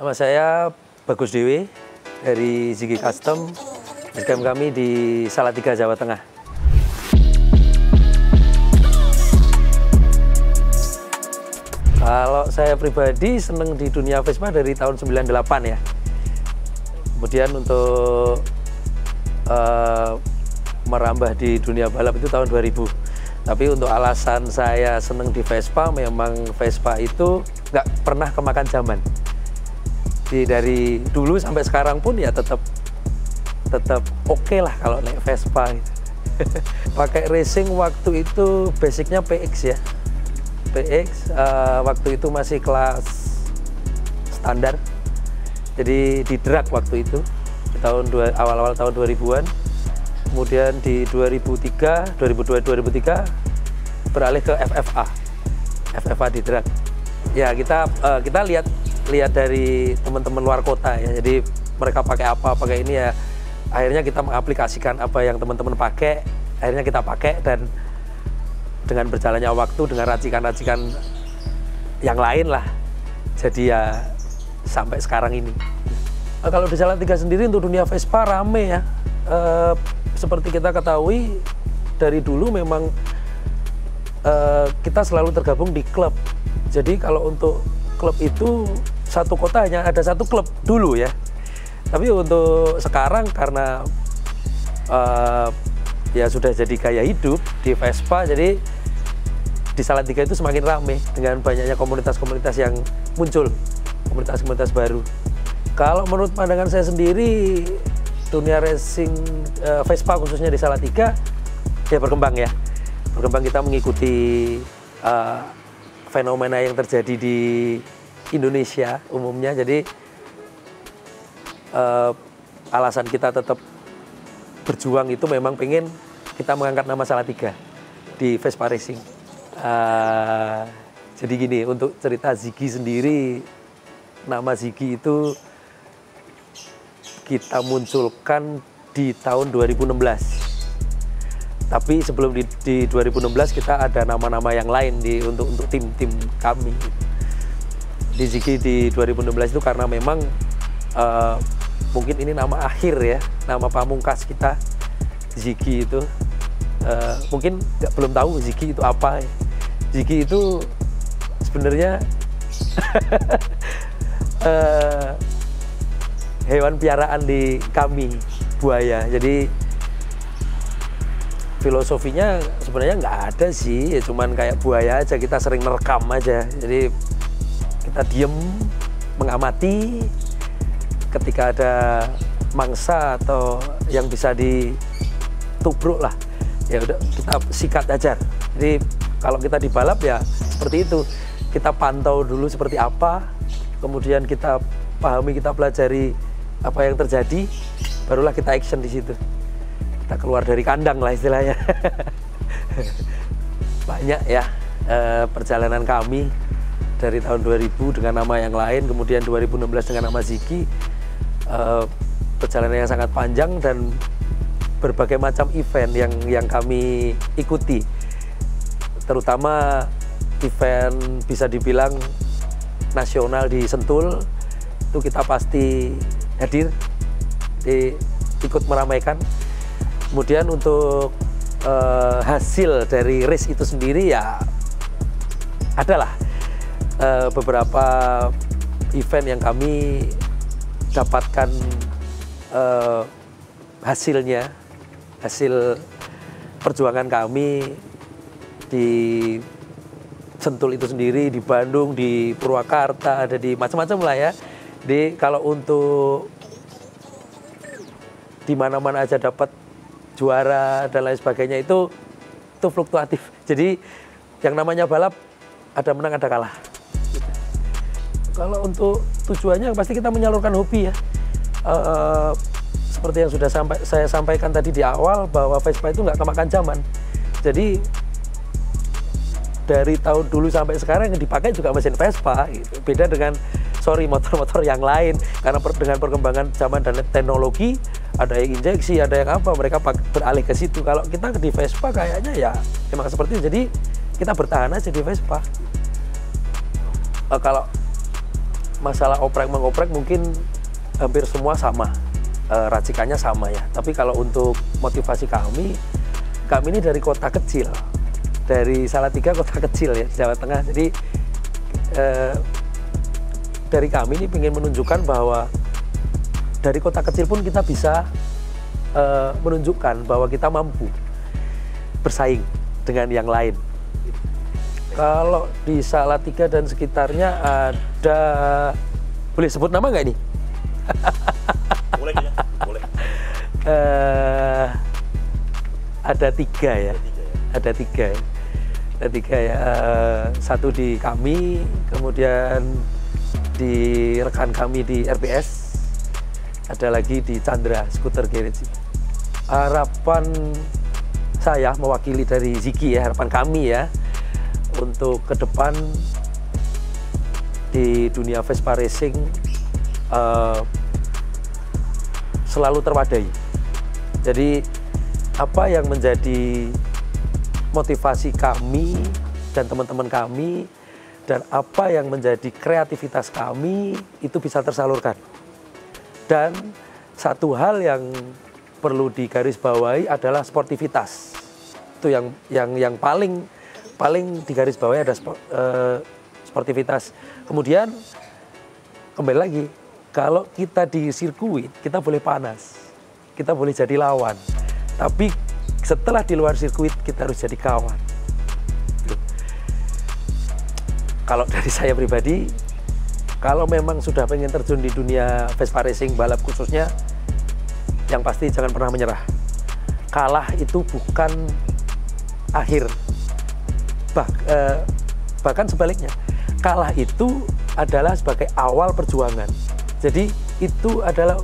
Nama saya Bagus Dewi dari Ziggy Custom, base kami di Salatiga, Jawa Tengah. Kalau saya pribadi seneng di dunia Vespa dari tahun 98 ya. Kemudian untuk merambah di dunia balap itu tahun 2000. Tapi untuk alasan saya seneng di Vespa, memang Vespa itu nggak pernah kemakan zaman. Dari dulu sampai sekarang pun ya tetap oke lah kalau naik Vespa gitu. Pakai racing waktu itu basicnya PX ya. PX waktu itu masih kelas standar. Jadi di drag waktu itu di awal-awal tahun 2000-an. Kemudian di 2003 beralih ke FFA di drag. Ya kita lihat dari teman-teman luar kota ya. Jadi mereka pakai ini ya. Akhirnya kita mengaplikasikan apa yang teman-teman pakai. Akhirnya kita pakai, dan dengan berjalannya waktu, dengan racikan-racikan yang lain lah, jadi ya sampai sekarang ini. Kalau di Salatiga sendiri untuk dunia Vespa rame ya. Seperti kita ketahui dari dulu memang kita selalu tergabung di klub. Jadi kalau untuk klub itu satu kota hanya ada satu klub dulu ya. Tapi untuk sekarang karena ya sudah jadi gaya hidup di Vespa, jadi di Salatiga itu semakin ramai dengan banyaknya komunitas-komunitas yang muncul, komunitas-komunitas baru. Kalau menurut pandangan saya sendiri, dunia racing Vespa khususnya di Salatiga ya berkembang ya. Berkembang, kita mengikuti fenomena yang terjadi di Indonesia umumnya. Jadi alasan kita tetap berjuang itu memang pengen kita mengangkat nama Salatiga di Vespa Racing. Jadi gini, untuk cerita Ziggy sendiri, nama Ziggy itu kita munculkan di tahun 2016. Tapi sebelum di 2016 kita ada nama-nama yang lain untuk tim-tim kami. Di Ziggy di 2016 itu karena memang mungkin ini nama akhir ya, nama pamungkas kita, Ziggy itu. Mungkin belum tahu Ziggy itu apa. Ziggy itu sebenarnya hewan piaraan di kami, buaya. Jadi filosofinya sebenarnya nggak ada sih, ya cuman kayak buaya aja, kita sering merekam aja. Jadi kita diem mengamati, ketika ada mangsa atau yang bisa ditubruk lah, ya udah kita sikat aja. Jadi kalau kita di balap ya seperti itu, kita pantau dulu seperti apa, kemudian kita pahami, kita pelajari apa yang terjadi, barulah kita action di situ. Kita keluar dari kandang lah istilahnya. Banyak ya perjalanan kami dari tahun 2000 dengan nama yang lain, kemudian 2016 dengan nama Ziggy. Perjalanan yang sangat panjang dan berbagai macam event yang kami ikuti, terutama event bisa dibilang nasional di Sentul, itu kita pasti hadir, ikut meramaikan. Kemudian untuk hasil dari race itu sendiri ya adalah beberapa event yang kami dapatkan hasil perjuangan kami di Sentul itu sendiri, di Bandung, di Purwakarta, ada di macam-macam lah ya. Kalau untuk di mana-mana aja dapat juara dan lain sebagainya, itu fluktuatif. Jadi yang namanya balap ada menang ada kalah. Kalau untuk tujuannya pasti kita menyalurkan hobi ya. Seperti yang sudah saya sampaikan tadi di awal, bahwa Vespa itu nggak kemakan zaman. Jadi dari tahun dulu sampai sekarang yang dipakai juga mesin Vespa gitu. Beda dengan motor-motor yang lain, karena dengan perkembangan zaman dan teknologi, ada yang injeksi, ada yang apa, mereka beralih ke situ. Kalau kita di Vespa kayaknya ya memang seperti itu, jadi kita bertahan aja di Vespa. Kalau masalah oprek mengoprek mungkin hampir semua sama, racikannya sama ya. Tapi kalau untuk motivasi kami ini dari kota kecil, dari Salatiga, kota kecil ya di Jawa Tengah. Jadi dari kami ini ingin menunjukkan bahwa dari kota kecil pun kita bisa menunjukkan bahwa kita mampu bersaing dengan yang lain. Kalau di Salatiga dan sekitarnya ada, boleh sebut nama nggak ini? Boleh ya, boleh. Ada tiga ya. Ada tiga ya. Satu di kami, kemudian di rekan kami di RBS, ada lagi di Chandra Skuter Garage. Harapan saya mewakili dari Ziki ya, harapan kami ya, untuk ke depan di dunia Vespa Racing selalu terwadai. Jadi apa yang menjadi motivasi kami dan teman-teman kami dan apa yang menjadi kreativitas kami itu bisa tersalurkan. Dan satu hal yang perlu digarisbawahi adalah sportivitas. Itu yang paling digarisbawahi ada sportivitas. Kemudian kembali lagi, kalau kita di sirkuit kita boleh panas, kita boleh jadi lawan. Tapi setelah di luar sirkuit kita harus jadi kawan. Kalau dari saya pribadi, kalau memang sudah pengen terjun di dunia Vespa Racing balap khususnya, yang pasti jangan pernah menyerah. Kalah itu bukan akhir, bahkan sebaliknya, kalah itu adalah sebagai awal perjuangan. Jadi itu adalah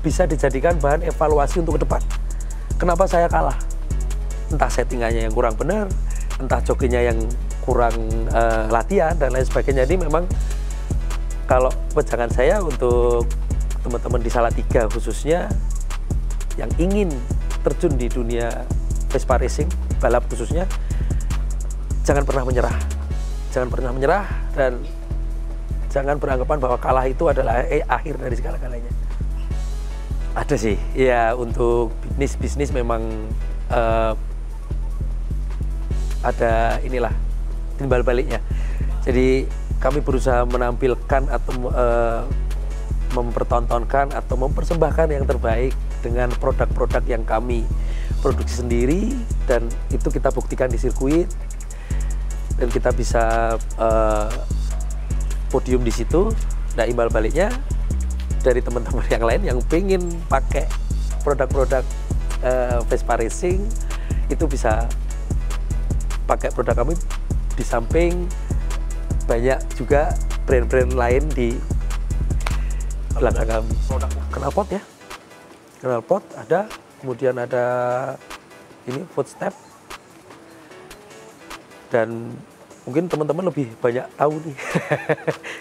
bisa dijadikan bahan evaluasi untuk ke depan. Kenapa saya kalah? Entah settingannya yang kurang benar, entah jokinya yang kurang latihan dan lain sebagainya. Jadi memang kalau pejangan saya untuk teman-teman di Salatiga khususnya yang ingin terjun di dunia Vespa Racing balap khususnya, jangan pernah menyerah. Jangan pernah menyerah dan jangan beranggapan bahwa kalah itu adalah akhir dari segala-galanya. Ada sih, ya untuk bisnis memang ada inilah timbal baliknya. Jadi kami berusaha menampilkan atau mempertontonkan atau mempersembahkan yang terbaik dengan produk-produk yang kami produksi sendiri, dan itu kita buktikan di sirkuit dan kita bisa podium di situ. Nah, imbal baliknya dari teman-teman yang lain yang pengen pakai produk-produk Vespa Racing itu bisa pakai produk kami, di samping banyak juga brand-brand lain di belakang kami. Knalpot ya, knalpot ada, kemudian ada ini footstep, dan mungkin teman-teman lebih banyak tahu nih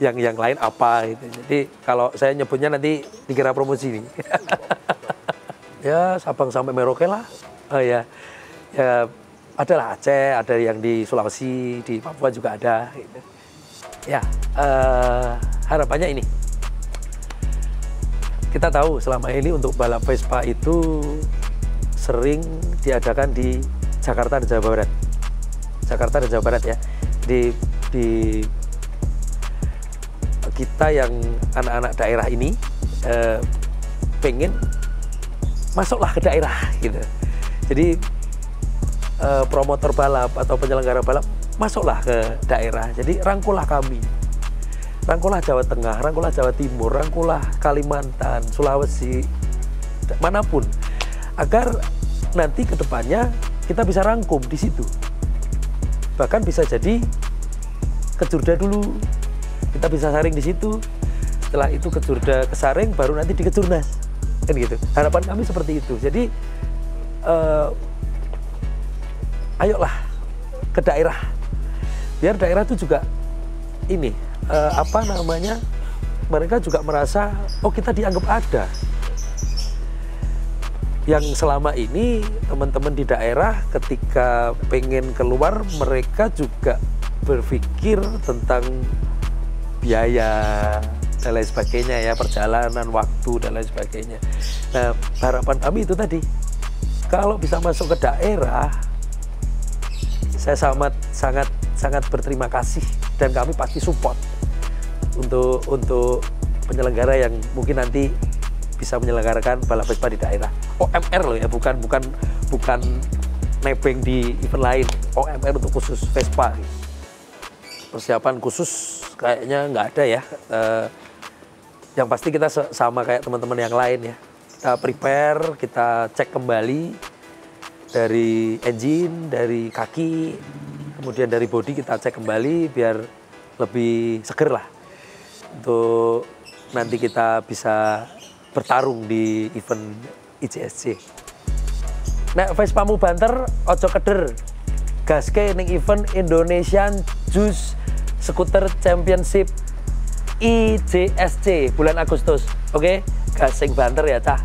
yang lain apa gitu. Jadi kalau saya nyebutnya nanti dikira promosi nih. Ya Sabang sampai Merauke lah. Oh ya, ya adalah Aceh, ada yang di Sulawesi, di Papua juga ada. Gitu. Ya harapannya ini. Kita tahu selama ini untuk balap Vespa itu sering diadakan di Jakarta dan Jawa Barat. Jakarta dan Jawa Barat ya. Di kita yang anak-anak daerah ini pengen masuklah ke daerah gitu. Jadi promotor balap atau penyelenggara balap masuklah ke daerah. Jadi rangkullah kami. Rangkullah Jawa Tengah, rangkullah Jawa Timur, rangkullah Kalimantan, Sulawesi, manapun, agar nanti ke depannya kita bisa rangkum di situ. Bahkan bisa jadi ke Jurda dulu, kita bisa saring di situ. Setelah itu ke Jurda, ke Saring, baru nanti di Kejurnas, kan gitu. Harapan kami seperti itu. Jadi ayolah ke daerah, biar daerah itu juga ini apa namanya, mereka juga merasa oh kita dianggap ada. Yang selama ini teman-teman di daerah ketika pengen keluar, mereka juga berpikir tentang biaya dan lain sebagainya ya, perjalanan, waktu dan lain sebagainya. Nah, harapan kami itu tadi, kalau bisa masuk ke daerah, saya sangat berterima kasih dan kami pasti support untuk penyelenggara yang mungkin nanti bisa menyelenggarakan balap Vespa di daerah. OMR loh ya, bukan nebeng di event lain. OMR untuk khusus Vespa. Persiapan khusus kayaknya nggak ada ya. Yang pasti kita sama kayak teman-teman yang lain ya. Kita prepare, kita cek kembali dari engine, dari kaki, kemudian dari bodi kita cek kembali biar lebih seger lah untuk nanti kita bisa bertarung di event ICSC. Nek Vespamu banter, ojo keder, gaske ning event Indonesian Juice Scooter Championship ICSC bulan Agustus. Oke, gasing banter ya cah.